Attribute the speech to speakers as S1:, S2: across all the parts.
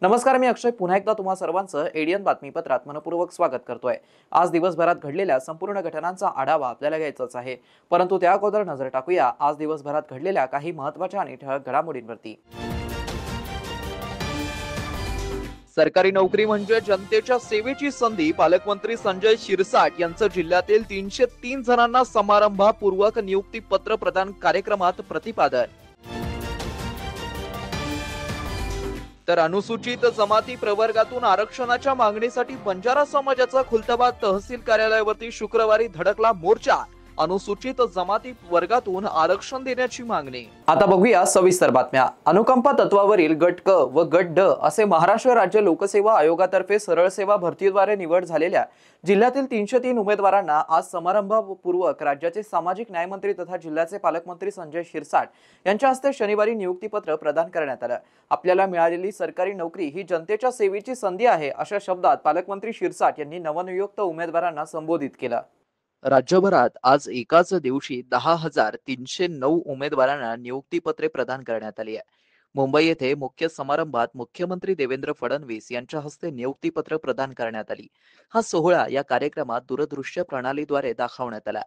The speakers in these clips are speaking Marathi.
S1: नमस्कार, मी अक्षय पुन्हा एकदा तुम्हा सर्वांचं एडीएन बातमीपत्रात मनपूर्वक स्वागत करतोय। आज दिवसभरात घडलेल्या संपूर्ण घटनांचा आढावा आपल्याला घ्यायचाच आहे, परंतु त्या अगोदर नजर टाकूया आज दिवसभरात घडलेल्या काही महत्त्वाच्या आणि ठळक घडामोडींवरती। सरकारी नोकरी म्हणजे जनतेच्या सेवेची संधी, पालकमंत्री संजय शिरसाट यांचं जिल्ह्यातील 303 जणांना समारंभपूर्वक नियुक्ती पत्र प्रदान कार्यक्रमात प्रतिपादन। तर अनुसूचित जमाती प्रवर्गातून आरक्षणाच्या मागणीसाठी बंजारा समाजाचा खुलताबाद तहसील कार्यालयावरती शुक्रवारी धडकला मोर्चा। अनुसूचित जमाती वर्गातून आरक्षण देण्याची मागणी। आता बघूया सविस्तर बातम्या। अनुकंपा तत्वावरील गट क व गट ड असे महाराष्ट्र राज्य लोकसेवा आयोगातर्फे सरळ सेवा भरतीद्वारे निवड झालेल्या जिल्ह्यातील 303 उमेदवारांना आज समारंभपूर्वक राज्याचे सामाजिक न्याय मंत्री तथा जिल्ह्याचे पालकमंत्री संजय शिरसाट यांच्या हस्ते शनिवारी नियुक्तीपत्र प्रदान करण्यात आलं। आपल्याला मिळालेली सरकारी नोकरी ही जनतेच्या सेवेची संधी आहे, अशा शब्दात पालकमंत्री शिरसाट यांनी नवनियुक्त उमेदवारांना संबोधित केलं। राज्यभरात आज एकाच दिवशी 10,309 उमेदवारांना नियुक्तीपत्रे प्रदान करण्यात आली आहे। मुंबई येथे मुख्य समारंभात मुख्यमंत्री देवेंद्र फडणवीस यांच्या हस्ते नियुक्तीपत्र प्रदान करण्यात आली। हा सोहळा या कार्यक्रमात दूरदृश्य प्रणालीद्वारे दाखवण्यात आला।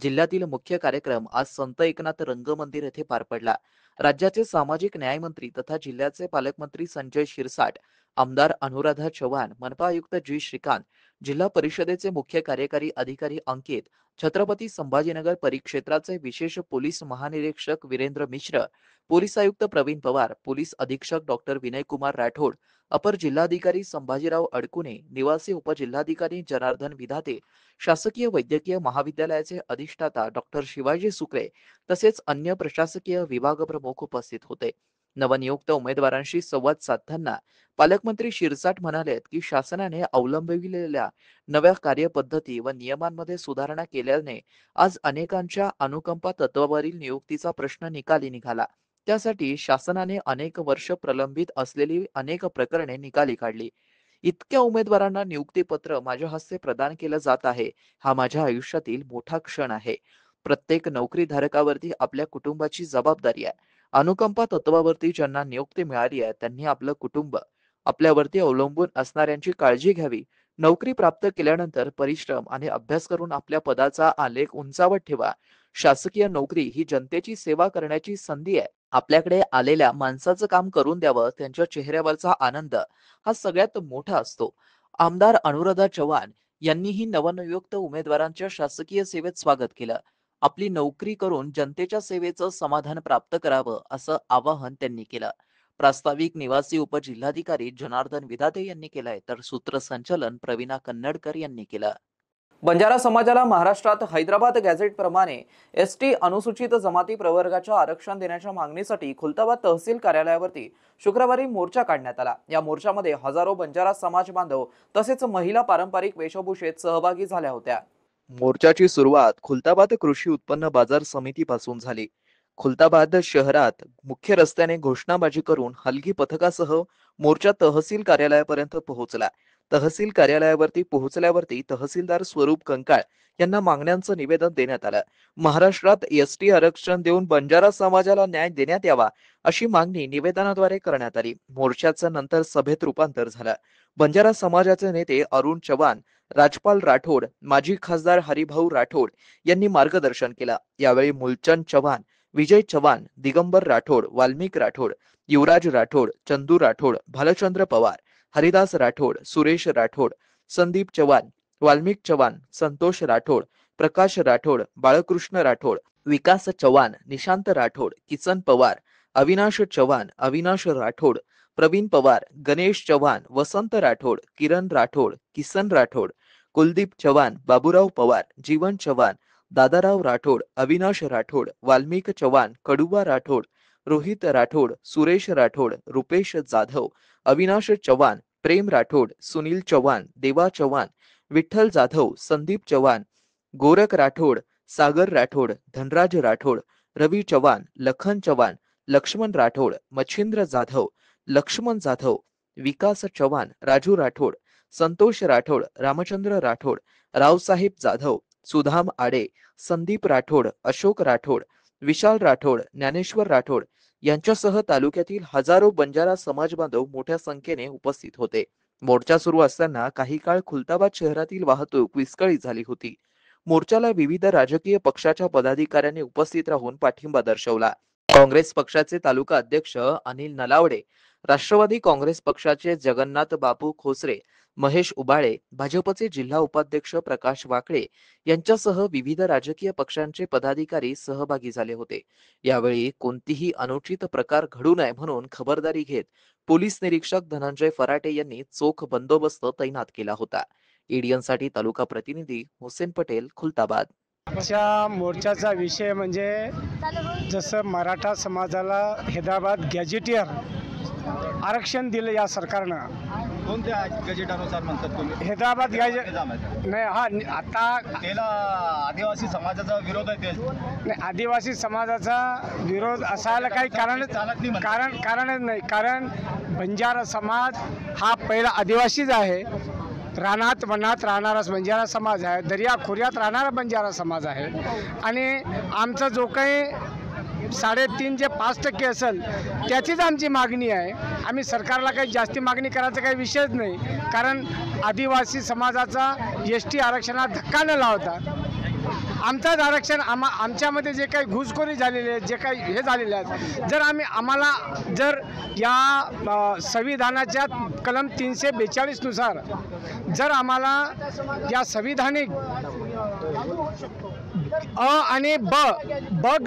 S1: जिल्ह्यातील मुख्य कार्यक्रम आज संत एकनाथ रंगमंदिर येथे पार पडला। राज्याचे सामाजिक न्याय मंत्री तथा जिल्ह्याचे पालकमंत्री संजय शिरसाट, आमदार अनुराधा चव्हाण, मनपा आयुक्त जी श्रीकांत, जिल्हा परिषदेचे मुख्य कार्यकारी अधिकारी अंकित, छत्रपती संभाजीनगर परिक्षेत्राचे विशेष पोलीस महानिरीक्षक वीरेंद्र मिश्र, पोलीस आयुक्त प्रवीण पवार, पोलीस अधीक्षक डॉक्टर विनयकुमार राठोड, अपर जिल्हाधिकारी संभाजीराव अडकुणे, निवासी उपजिल्हाधिकारी जनार्दन विधाते, शासकीय वैद्यकीय महाविद्यालयाचे अधिष्ठाता डॉक्टर शिवाजी सुकरे तसेच अन्य प्रशासकीय विभाग प्रमुख उपस्थित होते। नवनियुक्त उमेदवारांशी संवाद साधताना पालकमंत्री शिरसाट म्हणाले की शासनाने अवलंबिलेल्या नव्या कार्यपद्धती व नियमांमध्ये सुधारणा केल्याने आज अनेकांच्या अनुकंपा तत्वावरील नियुक्तीचा प्रश्न निकाली निघाला। त्यासाठी शासनाने अनेक वर्ष प्रलंबित असलेली अनेक प्रकरणे निकाली काढली। इतक्या उमेदवारांना नियुक्तीपत्र माझ्या हस्ते प्रदान केलं जात आहे, हा माझ्या आयुष्यातील मोठा क्षण आहे। प्रत्येक नोकरीधारकावरती आपल्या कुटुंबाची जबाबदारी आहे। अनुकंपा तत्वावरती ज्यांना नियुक्ती मिळाली आहे त्यांनी आपलं कुटुंब, आपल्यावरती अवलंबून असणाऱ्यांची काळजी घ्यावी। नोकरी प्राप्त केल्यानंतर परिश्रम आणि अभ्यास करून आपल्या पदाचा आलेख उंचावत ठेवा। शासकीय नोकरी ही जनतेची सेवा करण्याची संधी आहे। आपल्याकडे आलेल्या माणसाचं काम करून द्यावं, त्यांच्या चेहऱ्यावरचा आनंद हा सगळ्यात मोठा असतो। आमदार अनुराधा चव्हाण यांनीही नवनियुक्त उमेदवारांच्या शासकीय सेवेत स्वागत केलं। आपली नोकरी करून जनतेच्या सेवेचं समाधान प्राप्त करावं असं आवाहन त्यांनी केलं। प्रास्ताविक निवासी उपजिल्हाधिकारी जनार्दन विधाते यांनी केलंय, तर सूत्रसंचालन प्रवीणा कन्नडकर यांनी केलं। बंजारा समाजाला महाराष्ट्रात हैदराबाद गॅझेट प्रमाणे एसटी अनुसूचित जमाती प्रवर्गाच्या आरक्षण देण्याच्या मागणीसाठी खुलताबाद तहसील कार्यालयावरती शुक्रवारी मोर्चा काढण्यात आला। या मोर्चामध्ये हजारो बंजारा समाज बांधव तसेच महिला पारंपरिक वेशभूषेत सहभागी झाल्या होत्या। मोर्चाची सुरुवात खुलताबाद कृषी उत्पन्न बाजार समितीपासून झाली। खुलताबाद शहरात मुख्य रस्त्याने घोषणाबाजी करून हलगी पथकासह मोर्चा तहसील कार्यालयापर्यंत पोहोचला। तहसील कार्यालयावरती पोहोचल्यावरती तहसीलदार स्वरूप कंकाळ यांना मागण्यांचं निवेदन देण्यात आलं। महाराष्ट्रात एसटी आरक्षण देऊन बंजारा समाजाला न्याय देण्यात यावा अशी मागणी निवेदनाद्वारे करण्यात आली। मोर्चाचं नंतर सभेत रूपांतर झालं। बंजारा समाजाचे नेते अरुण चव्हाण, राजपाल राठोड, माजी खासदार हरिभाऊ राठोड यांनी मार्गदर्शन केलं। यावेळी मूलचंद चव्हाण, विजय चव्हाण, दिगंबर राठोड, वाल्मिक राठोड, युवराज राठोड, चंदू राठोड, भालचंद्र पवार, हरिदास राठोड, सुरेश राठोड, संदीप चव्हाण, वाल्मिक चव्हाण, संतोष राठोड, प्रकाश राठोड, बाळकृष्ण राठोड, विकास चव्हाण, निशांत राठोड, किसन पवार, अविनाश चव्हाण, अविनाश राठोड, प्रवीण पवार, गणेश चव्हाण, वसंत राठोड, किरण राठोड, किसन राठोड, कुलदीप चव्हाण, बाबूराव पवार, जीवन चव्हाण, दादाराव राठोड, अविनाश राठोड, वाल्मिक चव्हाण, कडुबा राठोड, रोहित राठोड, सुरेश राठोड, रुपेश जाधव, अविनाश चव्हाण, प्रेम राठोड, सुनील चव्हाण, देवा चव्हाण, विठ्ठल जाधव, संदीप चव्हाण, गोरख राठोड, सागर राठोड, धनराज राठोड, रवी चव्हाण, लखन चव्हाण, लक्ष्मण राठोड, मच्छिंद्र जाधव, लक्ष्मण जाधव, विकास चव्हाण, राजू राठोड, संतोष राठोड, रामचंद्र राठोड, रावसाहेब जाधव, सुधाम आडे, संदीप राठोड, अशोक राठोड, विशाल राठोड, ज्ञानेश्वर राठोड यांच्यासह तालुक्यातील हजारो बंजारा समाज बांधव मोठ्या संख्येने उपस्थित होते. मोर्चा सुरू असताना काही काळ खुलताबाद शहरातील वाहतूक विस्कळीत झाली होती. मोर्चाला विविध राजकीय पक्षाच्या पदाधिकाऱ्यांनी उपस्थित राहून पाठिंबा दर्शवला. काँग्रेस पक्षाचे तालुका अध्यक्ष अनिल नलावडे, राष्ट्रवादी काँग्रेस पक्षाचे जगन्नाथ बापू खोसरे, महेश उबाळे, भाजपचे जिल्हा उपाध्यक्ष प्रकाश वाकळे यांच्यासह विविध राजकीय पक्षांचे पदाधिकारी सहभागी झाले होते. यावेळी कोणतीही अनुचित प्रकार घडू नये म्हणून खबरदारी घेत पोलीस निरीक्षक धनंजय फराटे यांनी चोख बंदोबस्त तैनात केला होता. एडीएनसाठी तालुका प्रतिनिधी हुसेन पटेल, खुलताबाद.
S2: आजच्या मोर्चाचा विषय म्हणजे जसं मराठा समाजाला हैदराबाद गॅजेटियर आरक्षण दिलं या सरकारनं.
S3: कोणत्या गजेटानुसार म्हणतात तुम्ही?
S2: हैदराबाद गॅजेट नाही, हा आता
S3: त्याला आदिवासी समाजाचा विरोध आहे ते.
S2: नाही, आदिवासी समाजाचा विरोध असायला काही कारणच नाही. कारण बंजारा समाज हा पहिला आदिवासीच आहे. रानात वनात राहणारा बंजारा समाज आहे, दर्या खोऱ्यात राहणारा बंजारा समाज आहे. आणि आमचा जो काही 3.5 ते 5% असेल त्याचीच आमची मागणी आहे. आम्ही सरकारला काही जास्ती मागणी करायचा काही विषयच नाही. कारण आदिवासी समाजाचा एसटी आरक्षणात धक्का न लावता आमचंच आरक्षण आमच्यामध्ये जे काही घुसखोरी झालेली आहे, जे काही हे झालेले आहेत, जर आम्हाला जर या संविधानाच्या कलम 342 नुसार जर आम्हाला या संविधानिक अ आणि ब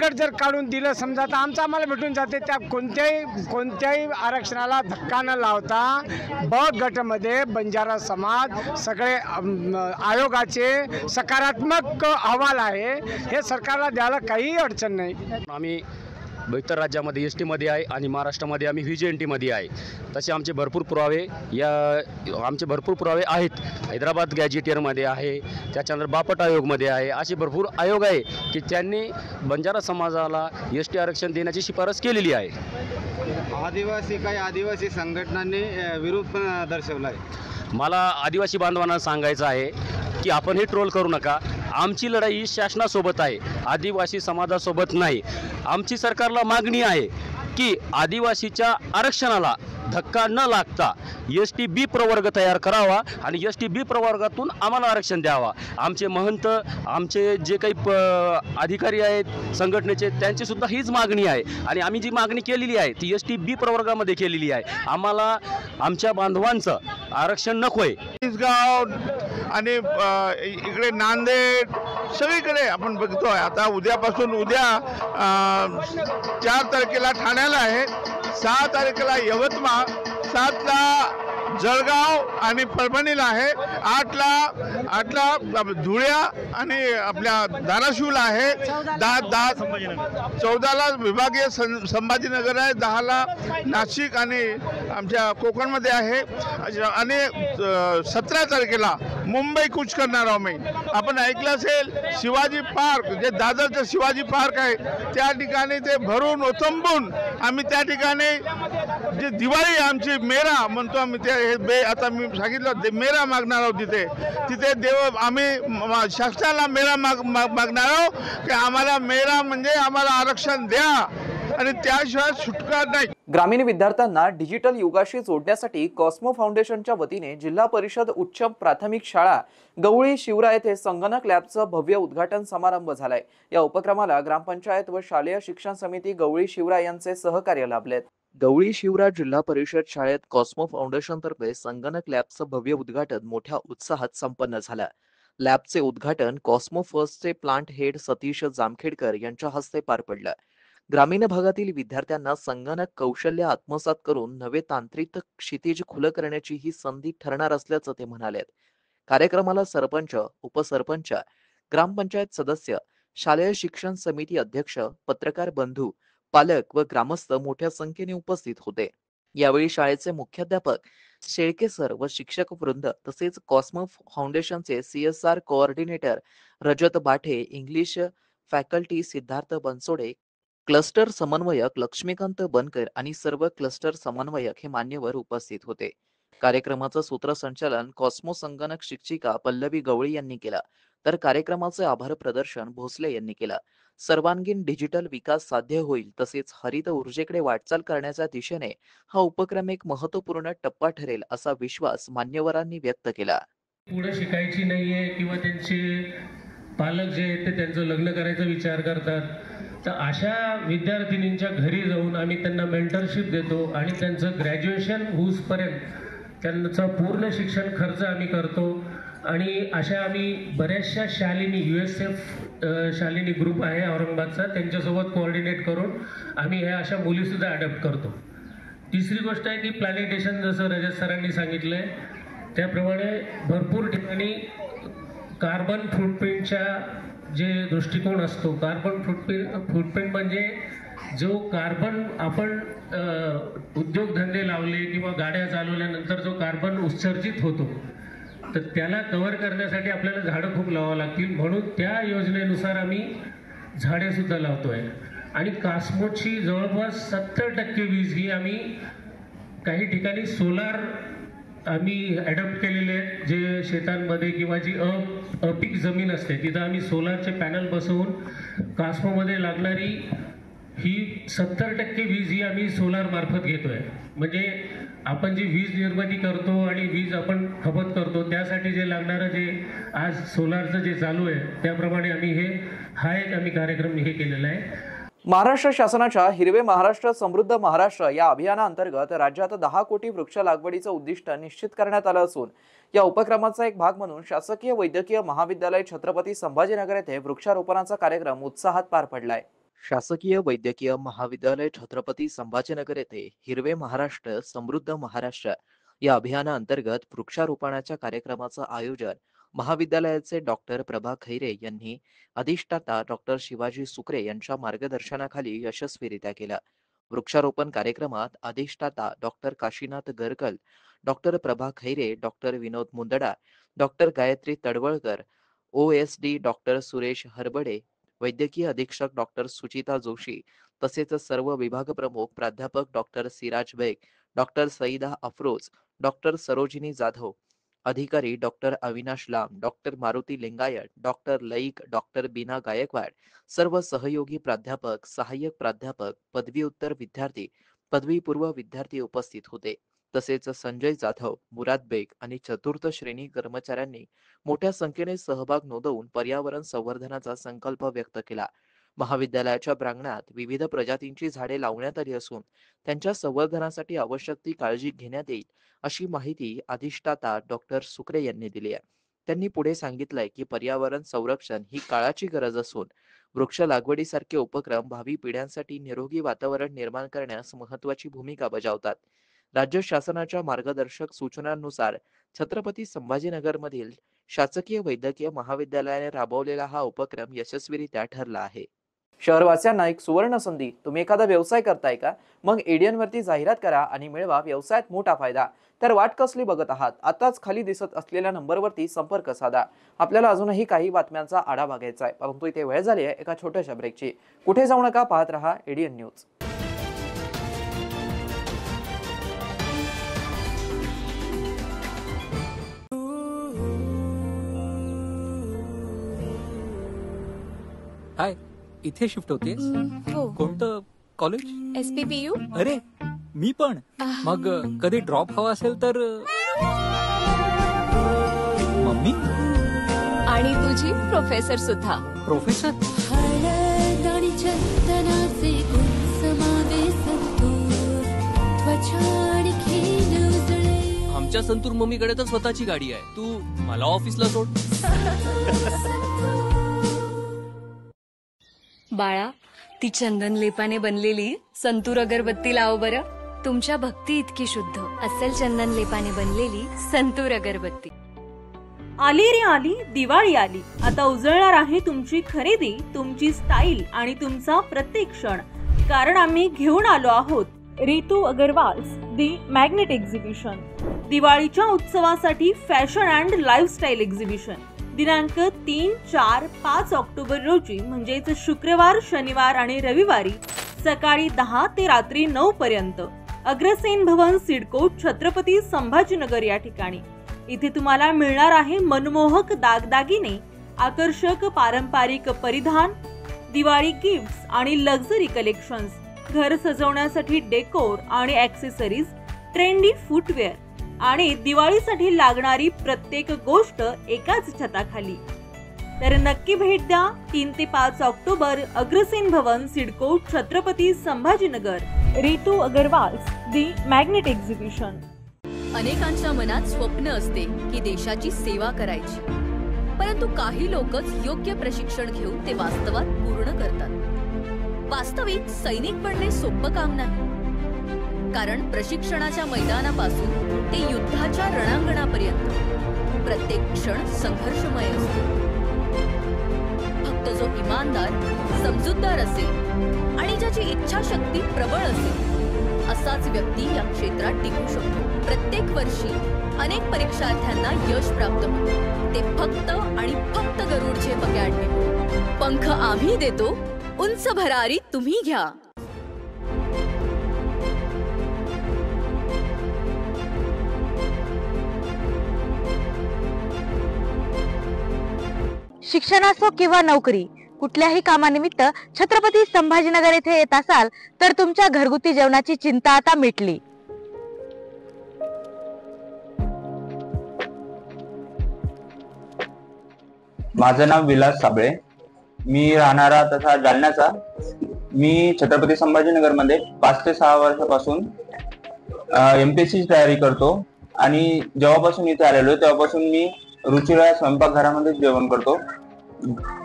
S2: गट जर काढून दिलं समजा, तर आम्हाला भेटून जाते. त्या कोणत्याही आरक्षणाला धक्का न लावता ब गटमध्ये बंजारा समाज सगळे आयोगाचे सकारात्मक अहवाल आहे, हे सरकारला द्यायला काही अडचण नाही.
S4: आम्ही इतर राज्यामध्ये एस टीमध्ये आहे आणि महाराष्ट्रामध्ये आम्ही व्हीजेएनटीमध्ये आहे. तसे आमचे भरपूर पुरावे आहेत. हैदराबाद गॅजेटियरमध्ये आहे, त्याच्यानंतर बापट आयोगमध्ये आहे. असे भरपूर आयोग आहे की त्यांनी बंजारा समाजाला एस टी आरक्षण देण्याची शिफारस केलेली आहे.
S3: काही आदिवासी संघटनांनी विरोध पण दर्शवला आहे.
S4: मला आदिवासी बांधवांना सांगायचं आहे की आपण हे ट्रोल करू नका. आमची लढाई शासनासोबत आहे, आदिवासी समाजासोबत नाही. आमची सरकारला मागणी आहे की आदिवासीच्या आरक्षणाला धक्का न लागता एस टी बी प्रवर्ग तयार करावा आणि एस टी बी प्रवर्गातून आम्हाला आरक्षण द्यावा. आमचे महंत, आमचे जे काही अधिकारी आहेत संघटनेचे, त्यांची सुद्धा हीच मागणी आहे. आणि आम्ही जी मागणी केलेली आहे ती एस टी बी प्रवर्गामध्ये केलेली आहे. आम्हाला आमच्या बांधवांचं आरक्षण नको आहे.
S5: गाव आणि इकडे नांदेड सगळीकडे आपण बघतोय. आता उद्यापासून 4 तारखेला ठाण्याला आहे, 6 तारखेला यवतमाळ, 7ला जळगाव आणि परभणीला आहे, 8ला धुळ्या आणि आपल्या धाराशिवला आहे, 14ला विभागीय संभाजीनगर आहे, 10ला नाशिक आणि आमच्या कोकणमध्ये आहे आणि 17 तारखेला मुंबई कूच करणार आहोत. मी आपण ऐकलं असेल शिवाजी पार्क, जे दादरचं शिवाजी पार्क आहे त्या ठिकाणी ते भरून ओथंबून आम्ही त्या ठिकाणी जे दिवाळी आमची मेरा म्हणतो आम्ही, ते आता मी सांगितलं मेरा मागणार आहोत. तिथे देव आम्ही शासनाला मेरा मागणार आहोत की आम्हाला मेरा म्हणजे आम्हाला आरक्षण द्या आणि त्याशिवाय सुटका नाही.
S1: ग्रामीण विद्यार्थ्यांना डिजिटल युगाशी जोडण्यासाठी कॉस्मो फाउंडेशनच्या वतीने जिल्हा परिषद उच्च प्राथमिक शाळा गवळी शिवरा येथे संगणक लॅबचं भव्य उद्घाटन समारंभ झालाय. या उपक्रमाला ग्रामपंचायत व शालेय शिक्षण समिती गवळी शिवरा यांचे सहकार्य लाभलेत. गवळी शिवरा जिल्हा परिषद शाळेत कॉस्मो फाउंडेशन तर्फे संगणक लॅबचं भव्य उद्घाटन मोठ्या उत्साहात संपन्न झालं. लॅबचे उद्घाटन कॉस्मो फर्स्टचे प्लांट हेड सतीश जामखेडकर यांच्या हस्ते पार पडलं. ग्रामीण भागातील विद्यार्थ्यांना संगणक कौशल्य आत्मसात करून नवे तांत्रिक क्षितिज खुलं करण्याची ही संधी ठरणार असल्याचं ते म्हणाले. कार्यक्रमाला सरपंच, उपसरपंच, ग्रामपंचायत सदस्य, शालेय शिक्षण समिती अध्यक्ष, पत्रकार बंधू, पालक व ग्रामस्थ मोठ्या संख्येने उपस्थित होते. यावेळी शाळेचे मुख्याध्यापक शेळके सर व शिक्षक वृंद तसेच कॉस्मो फाउंडेशनचे CSR coordinator Rajat Bathe, English faculty Siddharth Bansode, cluster समन्वयक लक्ष्मीकांत बनकर आणि सर्व क्लस्टर समन्वयक हे मान्यवर उपस्थित होते. कार्यक्रमाचं सूत्रसंचालन कॉस्मो संगणक शिक्षिका पल्लवी गवळी यांनी केलं, तर कार्यक्रमाचे आभार प्रदर्शन भोसले यांनी केलं. सर्वांगीण डिजिटल विकास साध्य होईल तसेच हरित ऊर्जेकडे वाटचाल करण्याच्या दिशेने हा उपक्रम एक महत्त्वपूर्ण टप्पा ठरेल असा विश्वास मान्यवरांनी व्यक्त केला.
S6: पुढे शिकायची नाहीये किंवा त्यांचे पालक जे आहेत ते त्यांचं लग्न करायचा विचार करतात, तर अशा विद्यार्थिनींच्या घरी जाऊन आम्ही त्यांना मेंटरशिप देतो आणि त्यांचं ग्रॅज्युएशन होऊसपर्यंत त्यांचा पूर्ण शिक्षण खर्च आम्ही करतो. आणि अशा आम्ही बऱ्याचशा शालिनी USF शालिनी ग्रुप आहे औरंगाबादचा, त्यांच्यासोबत कोऑर्डिनेट करून आम्ही ह्या अशा मुलीसुद्धा अडॉप्ट करतो. तिसरी गोष्ट आहे की प्लॅनेटेशन, जसं रजत सरांनी सांगितलं आहे त्याप्रमाणे भरपूर ठिकाणी कार्बन फूटप्रिंटच्या जे दृष्टिकोन असतो, कार्बन फूटप्रिंट म्हणजे जो कार्बन आपण उद्योगधंदे लावले किंवा गाड्या चालवल्यानंतर जो कार्बन उत्सर्जित होतो, तर त्याला कव्हर करण्यासाठी आपल्याला झाडं खूप लावावं लागतील. म्हणून त्या योजनेनुसार आम्ही झाडे सुद्धा लावतोय. आणि कास्मोची जवळपास 70% वीज ही आम्ही काही ठिकाणी सोलार आम्ही अडॉप्ट केलेले आहेत. जे शेतांमध्ये किंवा जी अपीक जमीन असते तिथं आम्ही सोलारचे पॅनल बसवून कास्मोमध्ये लागणारी ही 70% वीज ही आम्ही सोलार मार्फत घेतोय. म्हणजे आपण जी वीज निर्मिती करतो आणि वीज आपण खपत करतो त्यासाठी जे लागणारं जे आज सोलारचं जे चालू आहे त्याप्रमाणे आम्ही हा एक आम्ही कार्यक्रम हे केलेला आहे.
S1: महाराष्ट्र शासनाच्या हिरवे महाराष्ट्र समृद्ध महाराष्ट्र या अभियानाअंतर्गत राज्यात 10 कोटी वृक्ष लागवडीचं उद्दिष्ट निश्चित करण्यात आलं असून या उपक्रमाचा एक भाग म्हणून शासकीय वैद्यकीय महाविद्यालय छत्रपती संभाजीनगर येथे वृक्षारोपणाचा कार्यक्रम उत्साहात पार पडलाय. शासकीय वैद्यकीय महाविद्यालय छत्रपती संभाजीनगर येथे हिरवे महाराष्ट्र समृद्ध महाराष्ट्र या अभियानाअंतर्गत वृक्षारोपणाच्या कार्यक्रमाचं आयोजन महाविद्यालयाचे डॉक्टर प्रभा खैरे यांनी अधिष्ठाता डॉक्टर शिवाजी सुकरे यांच्या मार्गदर्शनाखाली यशस्वीरित्या केलं. वृक्षारोपण कार्यक्रमात अधिष्ठाता doctor Kashinath Garkal, doctor Prabha Khaire, doctor Vinod Mundada, doctor Gayatri Tadwalkar, OSD doctor Suresh Harbade, वैद्यकीय अधीक्षक डॉक्टर सुचिता जोशी तसेच सर्व विभाग प्रमुख प्राध्यापक डॉक्टर सिराज बेग, डॉक्टर सईदा अफरोज, डॉक्टर सरोजिनी जाधव, अधिकारी डॉक्टर अविनाश लांब, डॉक्टर मारुती लिंगायत, डॉक्टर लईक, डॉक्टर बीना गायकवाड, सर्व सहयोगी प्राध्यापक, सहाय्यक प्राध्यापक, पदव्युत्तर विद्यार्थी, पदवीपूर्व विद्यार्थी उपस्थित होते. तसेच संजय जाधव, मुराद बेग आणि चतुर्थ श्रेणी कर्मचाऱ्यांनी मोठ्या संख्येने सहभाग नोंदवून पर्यावरण संवर्धनाचा संकल्प व्यक्त केला. महाविद्यालयाच्या प्रांगणात विविध प्रजातींची झाडे लावण्यात आली असून त्यांच्या संवर्धनासाठी आवश्यक ती काळजी घेण्यात येईल अशी माहिती अधिष्ठाता डॉक्टर सुकरे यांनी दिली आहे. त्यांनी पुढे सांगितलंय की पर्यावरण संरक्षण ही काळाची गरज असून वृक्ष लागवडीसारखे उपक्रम भावी पिढ्यांसाठी निरोगी वातावरण निर्माण करण्यास महत्त्वाची भूमिका बजावतात. राज्य शासनाच्या मार्गदर्शक सूचनांनुसार छत्रपती संभाजीनगरमधील शासकीय वैद्यकीय महाविद्यालयाने राबवलेला हा उपक्रम यशस्वीरित्या ठरला आहे. शहरवासियांना एक सुवर्ण संधी. तुम्ही एखादा व्यवसाय करताय का? मग एडीएन वरती जाहिरात करा आणि मिळवा व्यवसायात मोठा फायदा. तर वाट कसली बघत आहात? आताच खाली दिसत असलेल्या नंबरवरती संपर्क साधा. आपल्याला अजूनही काही बातम्यांचा आढावा घ्यायचा आहे, परंतु इथे वेळ झाली आहे एका छोट्याशा ब्रेकची. कुठे जाऊ नका, पाहत रहा एडीएन न्यूज.
S7: हाय, इथे शिफ्ट होतेस?
S8: हो.
S7: कोणतं कॉलेज?
S8: SPPU.
S7: अरे मी पण. मग कधी ड्रॉप हवा असेल तर मम्मी
S8: आणि तुझी प्रोफेसर सुद्धा.
S7: प्रोफेसर?
S9: आमच्या संतूर मम्मीकडे तर स्वतःची गाडी आहे. तू मला ऑफिसला सोड.
S8: बाळा, ती चंदन लेपाने बनलेली संतूर अगरबत्ती लाव बरं. तुमच्या भक्ती इतकी शुद्ध, अस्सल चंदन लेपाने बनलेली संतूर अगरबत्ती.
S10: आली रे आली, दिवाळी आली. आता उजळणार आहे तुमची खरेदी, तुमची स्टाईल आणि तुमचा प्रत्येक क्षण. कारण आम्ही घेऊन आलो आहोत रितू अग्रवाल्स दी मॅग्नेट एक्झिबिशन. दिवाळीच्या उत्सवासाठी फॅशन अँड लाईफस्टाईल एक्झिबिशन दिनांक 3, 4, 5 ऑक्टोबर रोजी म्हणजेच शुक्रवार, शनिवार आणि रविवारी सकाळी 10 ते रात्री 9 पर्यंत अग्रसेन भवन, सिडको, छत्रपती संभाजीनगर या ठिकाणी. इथे तुम्हाला मिळणार आहे मनमोहक दागदागिने, आकर्षक पारंपरिक परिधान, दिवाळी गिफ्ट्स आणि लक्झरी कलेक्शन्स, घर सजवण्यासाठी डेकोर आणि ॲक्सेसरीज, ट्रेंडी फुटवेअर आणि दिवाळीसाठी लागणारी प्रत्येक गोष्ट एकाच छताखाली. तर नक्की भेट द्या. 3 ते 5 ऑक्टोबर, अग्रसेन भवन, सिडको, छत्रपती संभाजीनगर. रितू अग्रवाल्स दी मॅग्नेट एक्झिबिशन.
S8: अनेकांच्या मनात स्वप्न असते की देशाची सेवा करायची, परंतु काही लोकच योग्य प्रशिक्षण घेऊन ते वास्तवात पूर्ण करतात. वास्तविक सैनिक बनणे सोपं काम नाही, कारण प्रशिक्षणाच्या मैदानापासून ते युद्धाच्या रणांगणापर्यंत प्रत्येक क्षण संघर्षमय असतो. फक्त जो इमानदार, समजूतदार असेल आणि ज्याची इच्छाशक्ती प्रबळ असेल असाच व्यक्ती या क्षेत्रात टिकू शकतो. प्रत्येक वर्षी अनेक परीक्षार्थ्यांना यश प्राप्त होते, ते फक्त आणि फक्त गरुडचे अकॅडमी. पंख आम्ही देतो, उंच भरारी तुम्ही घ्या.
S11: शिक्षण असो किंवा नोकरी, कुठल्याही कामानिमित्त छत्रपती संभाजीनगर येथे येत असाल तर तुमच्या घरगुती जेवणाची चिंता आता मिटली.
S12: माझं नाव विलास साबळे, मी राहणारा तथा जालन्याचा. मी छत्रपती संभाजीनगर मध्ये 5 ते 6 वर्षापासून MPSC ची तयारी करतो आणि जेव्हापासून इथे आलेलो तेव्हापासून मी रुचिरा स्वयंपाकघरामध्ये जेवण करतो.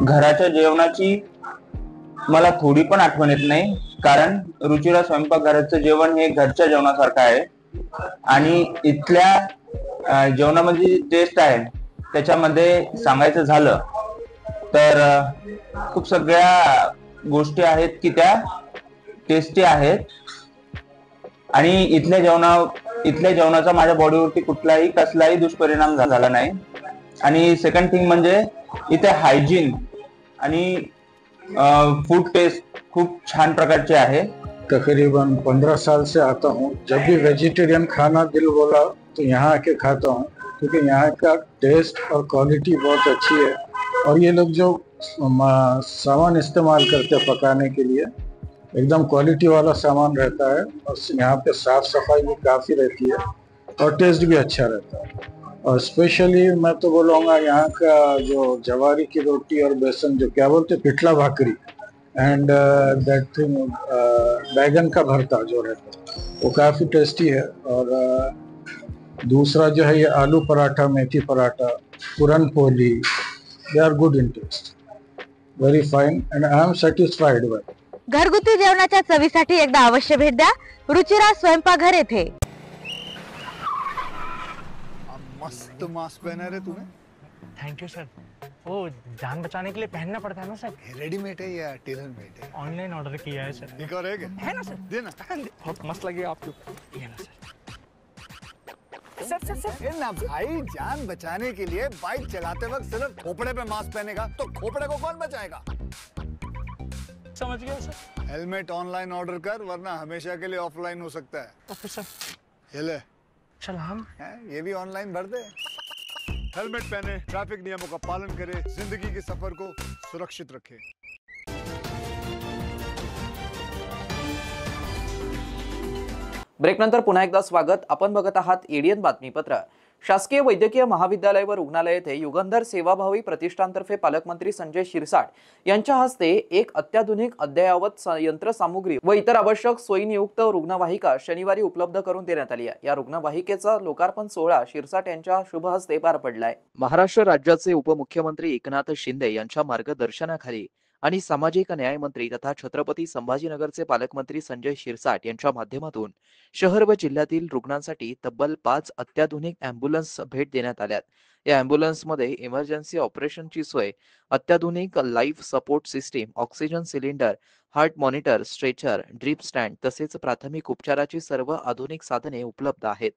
S12: घराच्या जेवणाची मला थोडी पण आठवण येत नाही, कारण रुचिरा स्वयंपाकघराचं जेवण हे घरच्या जेवणासारखं आहे आणि इथल्या जेवणामध्ये टेस्ट आहे त्याच्यामध्ये सांगायचं झालं तर खूप सगळ्या गोष्टी आहेत की त्या टेस्टी आहेत आणि इथल्या जेवणाचा माझ्या बॉडीवरती कसलाही दुष्परिणाम झाला नाही. आणि सेकंड थिंग म्हणजे इथे हायजीन आणि फूड टेस्ट खूप छान प्रकारचे आहे.
S13: तकरीबन 15 साल से आता हूँ. जब भी वेजिटेरियन खाना दिल बोला तो यहाँ आके खाता हूँ, क्योंकि यहाँ का टेस्ट और क्वालिटी बहुत अच्छी है. और ये लोग जो सामान इस्तेमाल करते हैं पकाने के लिए एकदम क्वालिटी वाला सामान रहता है और यहाँ पे साफ सफाई भी काफ़ी रहती है और टेस्ट भी अच्छा रहता है. और स्पेशली मैं तो बोलूँगा यहाँ का जो जवारी की रोटी और बेसन, जो क्या बोलते पिठला भाकरी एंड दैट थिंग बैगन का भरता जो रहता है वो काफ़ी टेस्टी है. और दूसरा जो है ये आलू पराठा, मेथी paratha, puran poli, they are good in taste, very fine and I am satisfied with.
S11: घरगुती जेवणाच्या चवीसाठी एकदा अवश्य भेट द्या रुचिरा स्वयंपाकघर येथे.
S3: मस्त मास्क पहना रे तूने.
S14: Thank you sir. वो जान बचाने के लिए पहनना पड़ता है ना सर.
S3: रेडीमेड है या टेलर मेड है?
S14: ऑनलाइन ऑर्डर किया है सर.
S3: एक और है क्या?
S14: है ना सर.
S3: देना.
S14: बहुत मस्त लगे आपको. ये ना सर.
S3: सर ये ना भाई, जान बचाने के लिए बाइक चलाते वक्त सिर्फ खोपड़े पे मास्क पहनेगा तो खोपड़े को कौन बचाएगा?
S14: समझ गया सर.
S3: हेलमेट ऑनलाइन ऑर्डर कर, वरना हमेशा के लिए ऑफलाइन हो सकता है.
S14: Okay sir.
S3: ये ले.
S14: चल हम
S3: ये भी ऑनलाइन भर दे. हेलमेट पहने, ट्रैफिक नियमों का पालन करे, जिंदगी के सफर को सुरक्षित रखे.
S1: ब्रेकनंतर पुन्हा एकदा स्वागत. आपण बघत आहात एडीएन बातमीपत्र. शासकीय वैद्यकीय महाविद्यालय व रुग्णालय येथे युगंधर सेवाभावी प्रतिष्ठानतर्फे पालकमंत्री संजय शिरसाट यांच्या हस्ते एक अत्याधुनिक अद्ययावत यंत्रसामुग्री व इतर आवश्यक सोयीनियुक्त रुग्णवाहिका शनिवारी उपलब्ध करून देण्यात आली आहे. या रुग्णवाहिकेचा लोकार्पण सोहळा शिरसाट यांच्या शुभ हस्ते पार पडलाय. महाराष्ट्र राज्याचे उपमुख्यमंत्री एकनाथ शिंदे यांच्या मार्गदर्शनाखाली आणि सामाजिक न्याय मंत्री तथा छत्रपती संभाजीनगरचे पालकमंत्री संजय शिरसाट यांच्या माध्यमातून शहर व जिल्ह्यातील रुग्णांसाठी तब्बल 5 अत्याधुनिक अँब्युलन्स भेट देण्यात आल्यात। या अँब्युलन्समध्ये इमर्जन्सी ऑपरेशनची सोय, अत्याधुनिक life support system, oxygen cylinder, heart monitor, stretcher, drip stand तसेच प्राथमिक उपचाराची सर्व आधुनिक साधने उपलब्ध आहेत।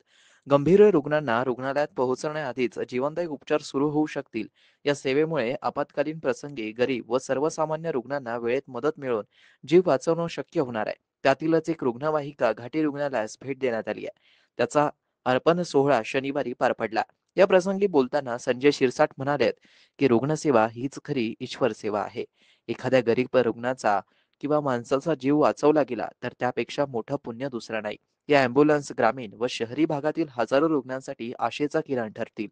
S1: गंभीर रुग्णांना रुग्णालयात पोहोचण्याआधीच जीवनदायी उपचार सुरू होऊ शकतील। या सेवेमुळे आपत्कालीन प्रसंगी गरीब व सर्वसामान्य रुग्णांना वेळेत मदत मिळून जीव वाचवणं शक्य होणार आहे। त्यातीलच एक रुग्णवाहिका घाटी रुग्णालयास भेट देण्यात आली आहे। त्याचा अर्पण सोहळा शनिवारी पार पडला। या प्रसंगी बोलताना संजय शिरसाट म्हणाले की रुग्णसेवा हीच खरी ईश्वर सेवा आहे। एखाद्या गरीब रुग्णाचा किंवा माणसाचा जीव वाचवला गेला तर त्यापेक्षा मोठं पुण्य दुसरं नाही। या अँब्युलन्स ग्रामीण व शहरी भागातील हजारो रुग्णांसाठी आशेचा किरण ठरतील।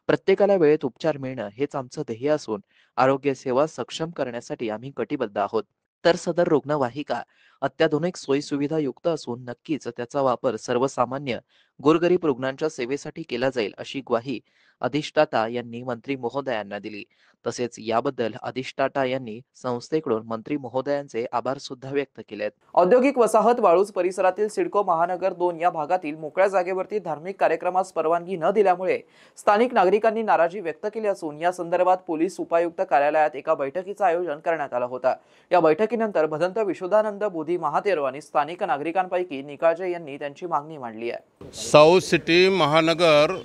S1: प्रत्येकाला वेळेत उपचार मिळणं हेच आमचं ध्येय असून आरोग्य सेवा सक्षम करण्यासाठी आम्ही कटिबद्ध आहोत। तर सदर रुग्णवाहिका अत्याधुनिक सोयीसुविधा युक्त असून नक्कीच त्याचा वापर सर्वसामान्य गोरगरीब रुग्णांच्या सेवेसाठी केला जाईल अशी ग्वाही अधिष्ठाता यांनी मंत्री महोदयांना दिली। तसेच याबद्दल अधिष्ठाता यांनी संस्थेकडून मंत्री महोदयांचे आभार सुद्धा व्यक्त केलेत। औद्योगिक वसाहत वाळूज परिसरातील सिडको महानगर 2 या भागातील मोकळ्या जागेवरती धार्मिक कार्यक्रमास परवानगी न दिल्यामुळे स्थानिक नागरिकांनी नाराजी व्यक्त केली असून या संदर्भात पोलीस उपायुक्त कार्यालयात एका बैठकीचं आयोजन करण्यात आलं होतं। या बैठकीनंतर भदंत विशुद्धानंद बोधी महातेरो आणि स्थानिक नागरिकांपैकी निकाळजे यांनी त्यांची मागणी मांडली आहे।
S15: साऊथ सिटी महानगर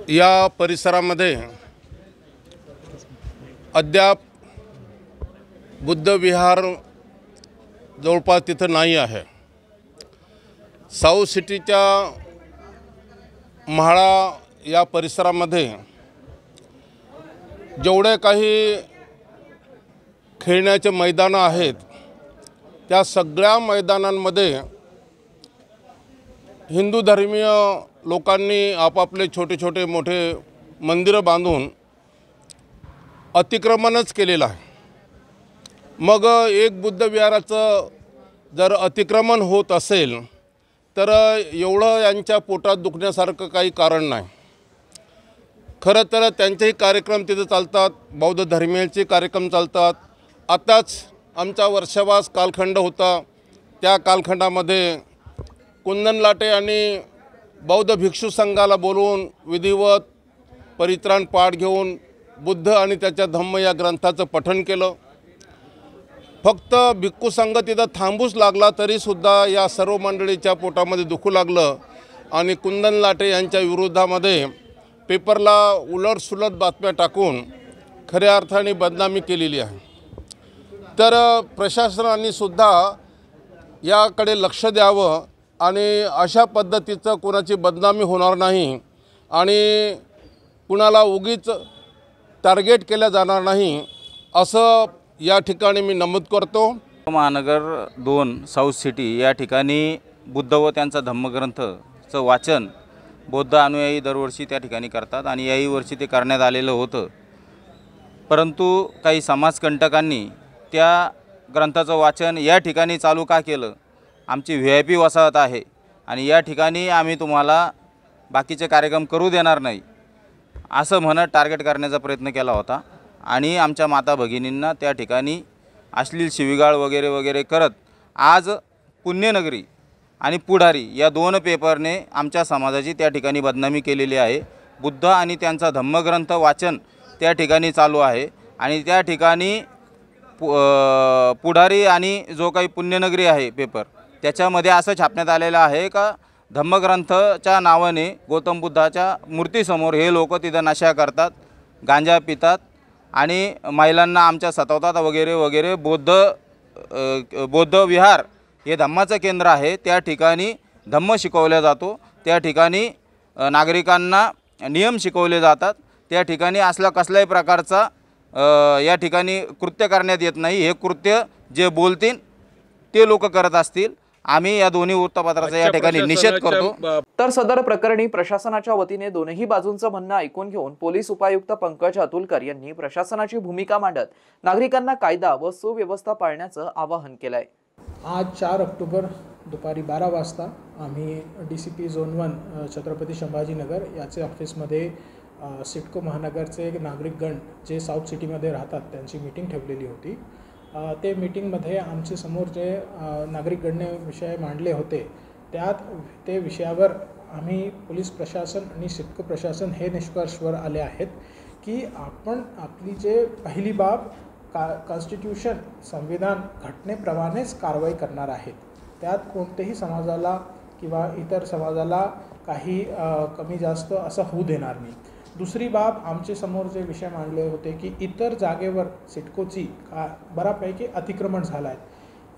S15: या परिसरामध्ये अद्याप बुद्ध विहार जवळपास तिथं नाही आहे। साऊथ सिटीच्या म्हाळा या परिसरामध्ये जेवढे काही खेळण्याचे मैदानं आहेत त्या सगळ्या मैदानांमध्ये हिंदू धर्मीय लोकांनी आपापले छोटे छोटे मोठे मंदिरं बांधून अतिक्रमणच केलेलं आहे। मग एक बुद्ध विहाराचं जर अतिक्रमण होत असेल तर एवढं यांच्या पोटात दुखण्यासारखं काही कारण नाही। खरं तर त्यांचेही कार्यक्रम तिथे चालतात, बौद्ध धर्मीयांचे कार्यक्रम चालतात। आताच आमचा वर्षावास कालखंड होता, त्या कालखंडामध्ये कुंदन लाटे आणि बौद्ध भिक्षू संघाला बोलवून विधिवत परित्राण पाठ घेऊन बुद्ध आणि त्याच्या धम्म या ग्रंथाचं पठण केलं। फक्त भिक्खू संघ तिथं थांबूच लागला तरीसुद्धा या सर्व मंडळीच्या पोटामध्ये दुखू लागलं आणि कुंदन लाटे यांच्या विरोधामध्ये पेपरला उलटसुलट बातम्या टाकून खऱ्या अर्थाने बदनामी केलेली आहे। तर प्रशासनाने सुद्धा याकडे लक्ष द्यावं आणि अशा पद्धतीचं कोणाची बदनामी होणार नाही आणि कुणाला उगीच टार्गेट केलं जाणार नाही असं या ठिकाणी मी नमूद करतो।
S16: महानगर 2 साऊथ सिटी या ठिकाणी बुद्ध व त्यांचा धम्मग्रंथचं वाचन बौद्ध अनुयायी दरवर्षी त्या ठिकाणी करतात आणि याही वर्षी ते करण्यात आलेलं होतं। परंतु काही समाजकंटकांनी त्या ग्रंथाचं वाचन या ठिकाणी चालू का केलं? आमची VIP वसाहत आहे आणि या ठिकाणी आम्ही तुम्हाला बाकीचे कार्यक्रम करू देणार नाही असं म्हणत टार्गेट करण्याचा प्रयत्न केला होता आणि आमच्या माता भगिनींना त्या ठिकाणी अश्लील शिवीगाळ वगैरे वगैरे करत आज पुण्यनगरी आणि पुढारी या 2 पेपरने आमच्या समाजाची त्या ठिकाणी बदनामी केलेली आहे। बुद्ध आणि त्यांचा धम्मग्रंथ वाचन त्या ठिकाणी चालू आहे आणि त्या ठिकाणी पुढारी आणि जो काही पुण्यनगरी आहे पेपर त्याच्यामध्ये असं छापण्यात आलेलं आहे का धम्मग्रंथच्या नावाने गौतम बुद्धाच्या मूर्तीसमोर हे लोक तिथं नशा करतात, गांजा पितात आणि महिलांना आमच्या सतावतात वगैरे वगैरे। बौद्ध विहार हे धम्माचं केंद्र आहे, त्या ठिकाणी धम्म शिकवला जातो, त्या ठिकाणी नागरिकांना नियम शिकवले जातात, त्या ठिकाणी असला कसल्याही प्रकारचा या ठिकाणी कृत्य करण्यात येत नाही। हे कृत्य जे बोलतील ते लोक करत असतील। आम्ही या दोन्ही वृत्तपत्राचा या ठिकाणी निषेध करतो।
S1: तर सदर प्रकरणी प्रशासनाच्या वतीने दोनही बाजूंचं म्हणणं ऐकून घेऊन पोलीस उपायुक्त पंकज अतुलकर यांनी प्रशासनाची भूमिका मांडत नागरिकांना कायदा व सुव्यवस्था पाळण्याचं आवाहन केलंय।
S17: आज 4 ऑक्टोबर दुपारी 12 वाजता आम्ही DCP झोन 1 छत्रपती संभाजीनगर याचे ऑफिसमध्ये सिडको महानगरचे नागरिकगण जे साऊथ सिटीमध्ये राहतात त्यांची मीटिंग ठेवलेली होती. ते मीटिंगमध्ये आमचे समोर जे नागरिकगणने विषय मांडले होते ते विषयावर आम्ही पोलीस प्रशासन आणि सिडको प्रशासन हे निष्कर्षवर आले आहेत की आपण आपली जे पहिली बाब कॉन्स्टिट्यूशन संविधान घटनेप्रमाणेच कारवाई करणार आहेत. त्यात कोणतेही समाजाला किंवा इतर समाजाला काही कमी जास्त असं होऊ देणार नाही. दुसरी बाब आमचे समोर जे विषय मांडले होते की इतर जागेवर सिडकोची बऱ्यापैकी अतिक्रमण झालं आहे.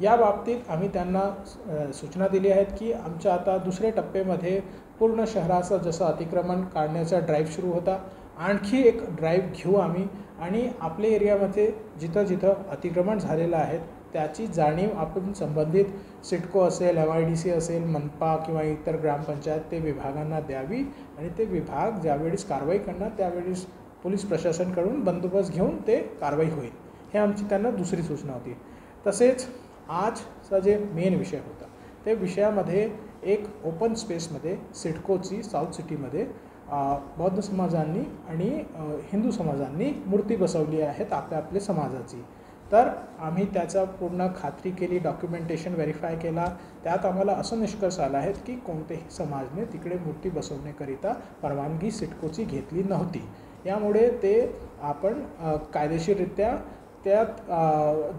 S17: या बाबतीत आम्ही त्यांना सूचना दिली आहेत की आमच्या आता दुसऱ्या टप्प्यामध्ये पूर्ण शहराचं जसं अतिक्रमण काढण्याचा ड्राईव्ह सुरू होता, आणखी एक ड्राईव्ह घेऊ आम्ही आणि आपल्या एरियामध्ये जिथं जिथं अतिक्रमण झालेलं आहे त्याची जाणीव आपण संबंधित सिडको असेल, MIDC असेल, मनपा किंवा इतर ग्रामपंचायत ते विभागांना द्यावी आणि ते विभाग ज्यावेळेस कारवाई करणार त्यावेळेस पोलीस प्रशासनाकडून बंदोबस्त घेऊन ते कारवाई होईल. हे आमची त्यांना दुसरी सूचना होती. तसेच आजचा जे मेन विषय होता ते विषयामध्ये एक ओपन स्पेसमध्ये सिडकोची साऊथ सिटीमध्ये बौद्ध समाजांनी आणि हिंदू समाजांनी मूर्ती बसवली आहेत आपल्या समाजाची. तर आम्ही त्याचा पूर्ण खात्री केली, डॉक्युमेंटेशन व्हेरीफाय केला. त्यात आम्हाला असं निष्कर्ष आला आहे की कोणतेही समाजने तिकडे मूर्ती बसवण्याकरिता परवानगी सिडकोची घेतली नव्हती. यामुळे ते आपण कायदेशीररित्या त्यात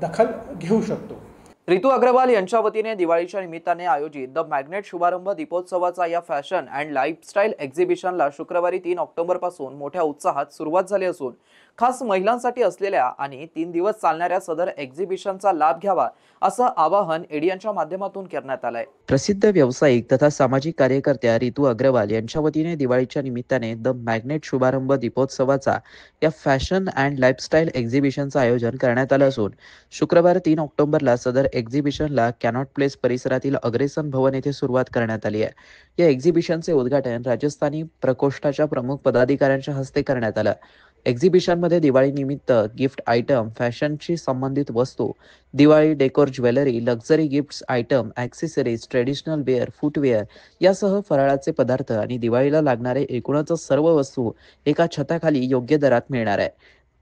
S17: दखल घेऊ शकतो.
S1: रितू अग्रवाल यांच्या वतीने दिवाळीच्या निमित्ताने आयोजित द मॅग्नेट शुभारंभ दीपोत्सवाचा या फॅशन अँड लाईफस्टाईल एक्झिबिशनला शुक्रवारी 3 ऑक्टोबर पासून मोठ्या उत्साहात सुरुवात झाली असून खास महिलांसाठी असलेल्या आणि 3 दिवस चालणाऱ्या सदर एक्झिबिशनचा लाभ घ्यावा असं आवाहन एडियनच्या माध्यमातून करण्यात आलंय. प्रसिद्ध व्यावसायिक तथा सामाजिक कार्यकर्त्या रितू अग्रवाल यांच्या वतीने दिवाळीच्या निमित्ताने द मॅग्नेट शुभारंभ दीपोत्सवाचा या फॅशन अँड लाईफस्टाईल एक्झिबिशनचं आयोजन करण्यात आलं असून शुक्रवार 3 ऑक्टोबरला सदर एक्झिबिशनला कॅनॉट प्लेस परिसरातील अग्रेसन भवन येथे सुरुवात करण्यात आली आहे. या एक्झिबिशनचे उद्घाटन राजस्थानी प्रकोष्ठाच्या प्रमुख पदाधिकाऱ्यांच्या हस्ते करण्यात आलं. एक्झिबिशनमध्ये दिवाळी निमित्त गिफ्ट आयटम, फॅशनशी संबंधित वस्तू, Diwali decor, jewellery, luxury gifts item, accessories, traditional wear, footwear यासह फराळाचे पदार्थ आणि दिवाळीला लागणारे एकूणच सर्व वस्तू एका छताखाली योग्य दरात मिळणार आहे.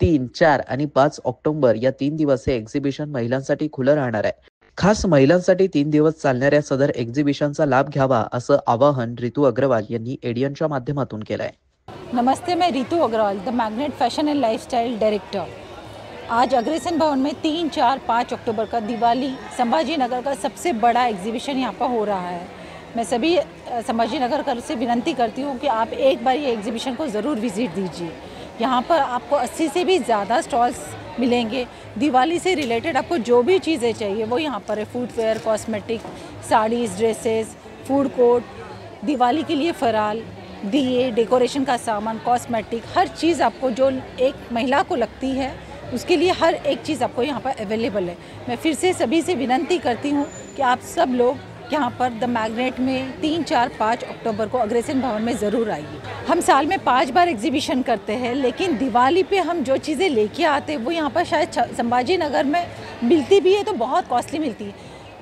S1: 3, 4 आणि 5 ऑक्टोबर या 3 दिवस हे एक्झिबिशन महिलांसाठी खुलं राहणार आहे. खास महिलांसाठी 3 दिवस चालणाऱ्या सदर एक्झिबिशनचा लाभ घ्यावा असं आवाहन रितू अग्रवाल यांनी एडियनच्या माध्यमातून केलं आहे.
S18: नमस्ते, मैं Ritu Agrawal, the magnet fashion and lifestyle director. आज अग्रेसन भवन में 3, 4, 5 अक्टूबर का दिवाली संभाजी नगर का सबसे बड़ा एग्जीबिशन यहाँ पर हो रहा है। मैं सभी संभाजी नगर से विनती करती हूँ कि आप एक बार ये एग्जीबिशन को ज़रूर विज़िट दीजिए। यहाँ पर आपको 80 से भी ज़्यादा स्टॉल्स मिलेंगे। दिवाली से रिलेटेड आपको जो भी चीज़ें चाहिए वो यहाँ पर है। Footwear, cosmetic, saris, dresses, food court, Diwali के लिए फराल, दिए, डेकोरेशन का सामान, कॉस्मेटिक, हर चीज़ आपको जो एक महिला को लगती है उसके लिए हर एक चीज़ आपको यहाँ पर अवेलेबल है। मैं फिर से सभी से विनती करती हूँ कि आप सब लोग यहाँ पर द मैग्नेट में 3, 4, 5 अक्टूबर को अग्रेसन भवन में ज़रूर आइए। हम साल में 5 बार एग्जीबिशन करते हैं, लेकिन दिवाली पे हम जो चीज़ें लेके आते हैं वो यहाँ पर शायद संभाजी नगर में मिलती भी है तो बहुत कॉस्टली मिलती है।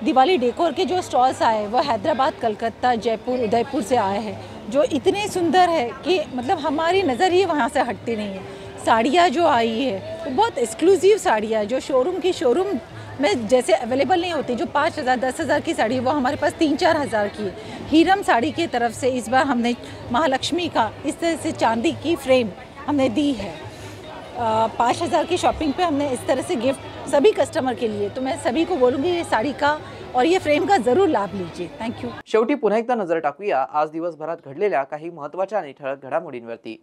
S18: दिवाली डेकोर के जो स्टॉल्स आए वो हैदराबाद, कलकत्ता, जयपुर, उदयपुर से आए हैं, जो इतने सुंदर है कि मतलब हमारी नज़र ही वहाँ से हटती नहीं है। साड़ियाँ जो आई है वो बहुत एक्सक्लूसिव साड़ियाँ जो शोरूम में जैसे अवेलेबल नहीं होती। जो 5,000, 10,000 की साड़ी वो हमारे पास 3-4 हज़ार की है। हीरम साड़ी की तरफ से इस बार हमने महालक्ष्मी का इस तरह से चांदी की फ्रेम हमने दी है। 5,000 की शॉपिंग पे हमने इस तरह से गिफ्ट सभी कस्टमर के लिए। तो मैं सभी को बोलूँगी ये साड़ी का और ये फ्रेम का जरूर लाभ लीजिए। Thank you.
S1: शेवटी पुन्हा एकदा नजर टाकूया आज दिवसभरात घडलेल्या काही महत्त्वाच्या आणि ठळक घडामोडींवरती।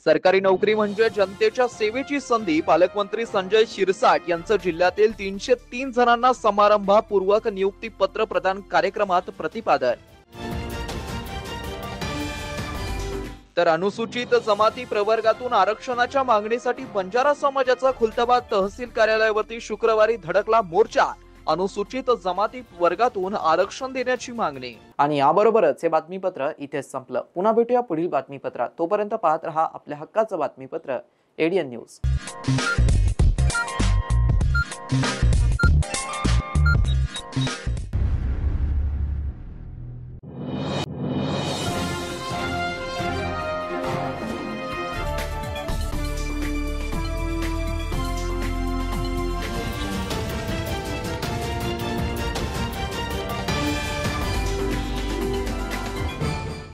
S1: सरकारी नोकरी म्हणजे जनतेच्या सेवेची संधी। पालकमंत्री संजय शिरसाट यांचं जिल्ह्यातील 303 जणांना समारंभपूर्वक नियुक्ती पत्र प्रदान कार्यक्रमात प्रतिपादन। तर अनुसूचित जमाती प्रवर्गातून आरक्षणाच्या मागणीसाठी बंजारा समाजाचा खुलताबाद तहसील कार्यालयावरती शुक्रवारी धडकला मोर्चा। अनुसूचित जमाती वर्गातून आरक्षण देण्याची मागणी। आणि याबरोबरच हे बातमीपत्र इथेच संपलं। पुन्हा भेटूया पुढील बातमीपत्रात। तोपर्यंत पाहत रहा आपल्या हक्काचं बातमीपत्र एडीएन न्यूज।